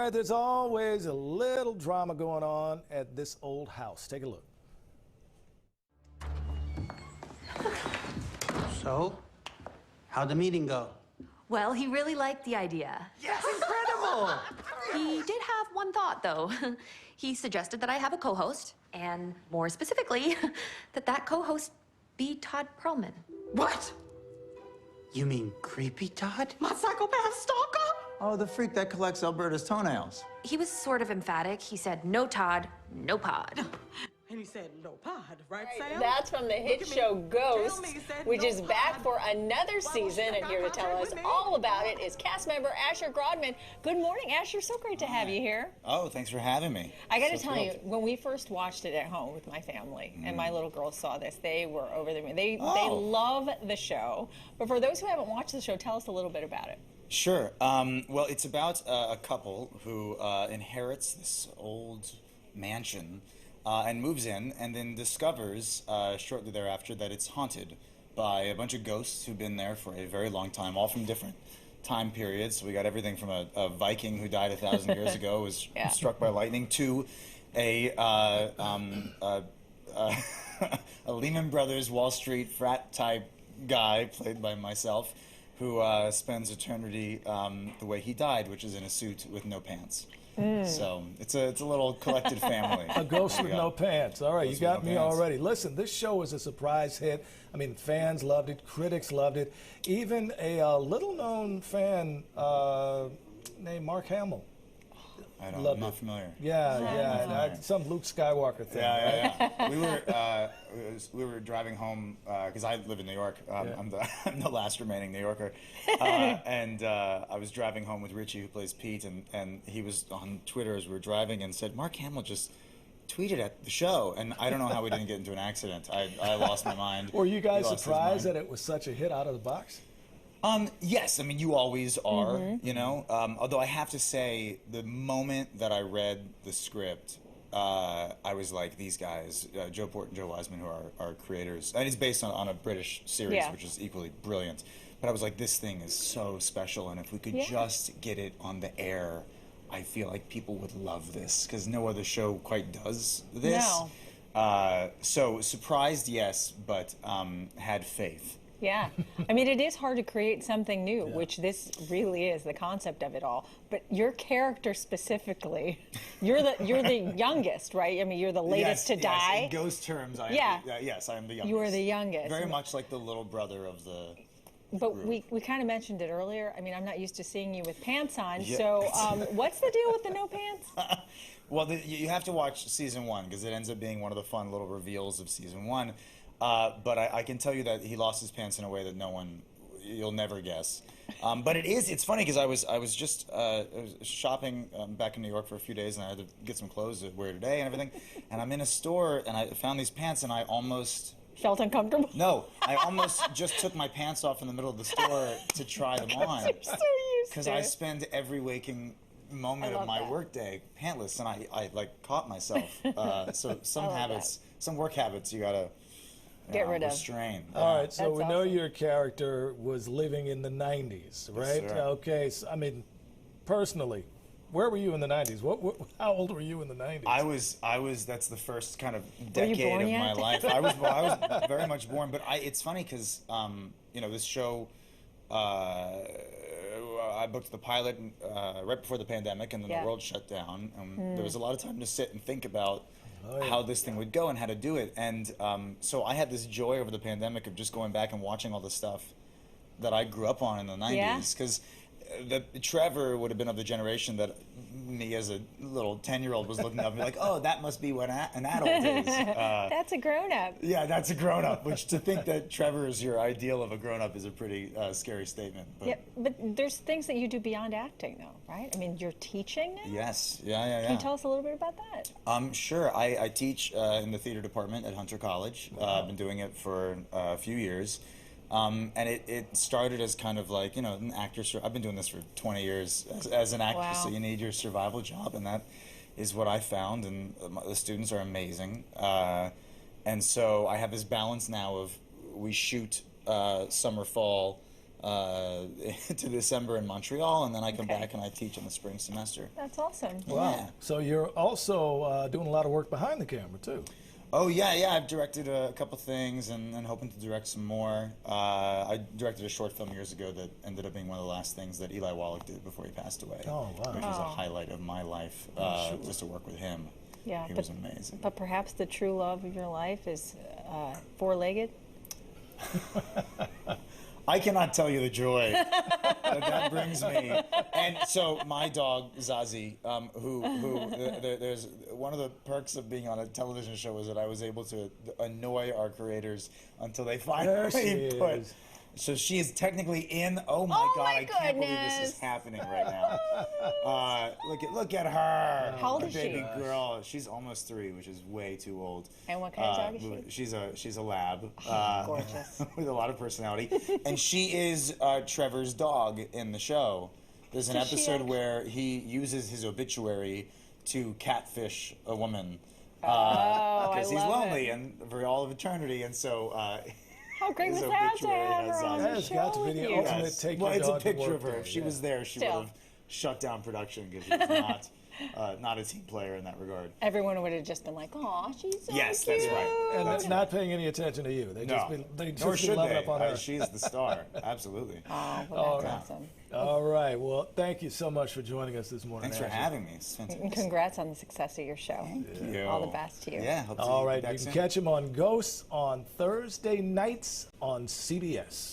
right, there's always a little drama going on at this old house. Take a look. So, how'd the meeting go? Well, he really liked the idea. Yes, incredible! He did have one thought, though. He suggested that I have a co-host, and more specifically, that co-host be Todd Perlman. What? You mean Creepy Todd? My psychopath stalker? Oh, the freak that collects Alberta's toenails. He was sort of emphatic. He said, no Todd, no pod. And he said, no pod, right, Sam? That's from the hit show Ghost, which is back for another season. And here to tell us all about it is cast member Asher Grodman. Good morning, Asher. So great to have you here. Oh, thanks for having me. I got to tell you, when we first watched it at home with my family and my little girls saw this, they were over the moon. They love the show. But for those who haven't watched the show, tell us a little bit about it. Sure. Well, it's about a couple who inherits this old mansion and moves in and then discovers shortly thereafter that it's haunted by a bunch of ghosts who've been there for a very long time, all from different time periods. So we got everything from a Viking who died 1,000 years ago, was struck by lightning, to a Lehman Brothers Wall Street frat type guy played by myself, who spends eternity the way he died, which is in a suit with no pants. So it's a little collected family. A ghost with no pants. All right, you got me pants. already. Listen, this show is a surprise hit. I mean, fans loved it, critics loved it. Even a little-known fan named Mark Hamill. I'm not familiar. Yeah, some Luke Skywalker thing. Yeah. We were driving home because I live in New York. I'm the last remaining New Yorker, and I was driving home with Richie, who plays Pete, and he was on Twitter as we were driving and said, "Mark Hamill just tweeted at the show," and I don't know how we didn't get into an accident. I lost my mind. Were you guys surprised that it was such a hit out of the box? Yes, I mean, you always are, you know, although I have to say, the moment that I read the script, I was like, these guys, Joe Port and Joe Wiseman, who are our creators, and it's based on a British series, which is equally brilliant, but I was like, this thing is so special, and if we could just get it on the air, I feel like people would love this, because no other show quite does this. No. So surprised, yes, but had faith. Yeah. I mean, it is hard to create something new, which this really is, the concept of it all. But your character specifically, you're the youngest, right? I mean, you're the latest to die. In ghost terms, yes, I am the youngest. You are the youngest. Very much like the little brother of the But group. we kind of mentioned it earlier. I mean, I'm not used to seeing you with pants on. Yeah. So what's the deal with the no pants? Well, you have to watch season 1 because it ends up being one of the fun little reveals of season 1. But I can tell you that he lost his pants in a way that you'll never guess. But it's funny because I was just shopping back in New York for a few days, and I had to get some clothes to wear today and everything. And I'm in a store, and I found these pants, and I almost... Felt uncomfortable? No, I almost just took my pants off in the middle of the store to try them on. You're so used Because to I it. spend every waking moment of my workday pantless, and I like caught myself. So some work habits you gotta get rid of. Restrain. All right, so That's we know awesome. your character was living in the 90s, right? sir. Okay, so, I mean, personally, where were you in the 90s? How old were you in the 90s? I was. That's the first kind of you decade born of yet? my life. I was very much born. But it's funny because this show. I booked the pilot right before the pandemic, and then the world shut down. And there was a lot of time to sit and think about how this thing would go and how to do it. And so I had this joy over the pandemic of just going back and watching all the stuff that I grew up on in the 90s. Because Trevor would have been of the generation that me as a little 10-year-old was looking up and be like, oh, that must be what an adult is. That's a grown-up. Yeah, that's a grown-up, which to think that Trevor is your ideal of a grown-up is a pretty scary statement. But Yeah, but there's things that you do beyond acting, though, right? I mean, you're teaching now? yes, yeah. Can you tell us a little bit about that? Sure. I teach in the theater department at Hunter College. I've been doing it for a few years. And it started as kind of like, an actor. I've been doing this for 20 years as an actor, so you need your survival job, and that is what I found, and the students are amazing. And so I have this balance now of we shoot summer, fall to December in Montreal, and then I come back and I teach in the spring semester. That's awesome. Wow. Yeah. So you're also doing a lot of work behind the camera too. Oh yeah, I've directed a couple things and hoping to direct some more. I directed a short film years ago that ended up being one of the last things that Eli Wallach did before he passed away. Oh, wow. Which was a highlight of my life, just to work with him. Yeah, he was amazing. But perhaps the true love of your life is four-legged? I cannot tell you the joy that brings me. And so my dog Zazie, there's one of the perks of being on a television show is that I was able to annoy our creators until they finally put. So she is technically in. Oh my God! my I can't believe this goodness. is happening right now. Look at her. How old The is baby she? girl. She's almost 3, which is way too old. And what kind of dog is she? She's a lab. Gorgeous. With a lot of personality, and she is Trevor's dog in the show. There's an episode where he uses his obituary to catfish a woman because he's lonely and for all of eternity, and so. How great his was that to obituary have has her on Zazie. the That has show got to be with the you? ultimate take Well, your it's a dog to picture work of her. day, If she yeah. was there, she would Still. have shut down production because she was not a team player in that regard. Everyone would have just been like, "Aw, she's so Yes, cute." that's right. And That's not paying any attention to you. They No, just they nor just be should loving they. up on her. She's the star. Absolutely. Oh, well, that's awesome. All right. Well, thank you so much for joining us this morning. Thanks for Asher. having me. It's fantastic. And congrats on the success of your show. Thank you. All the best to you. Yeah. Hope to All be right. back You can soon. catch him on Ghosts on Thursday nights on CBS.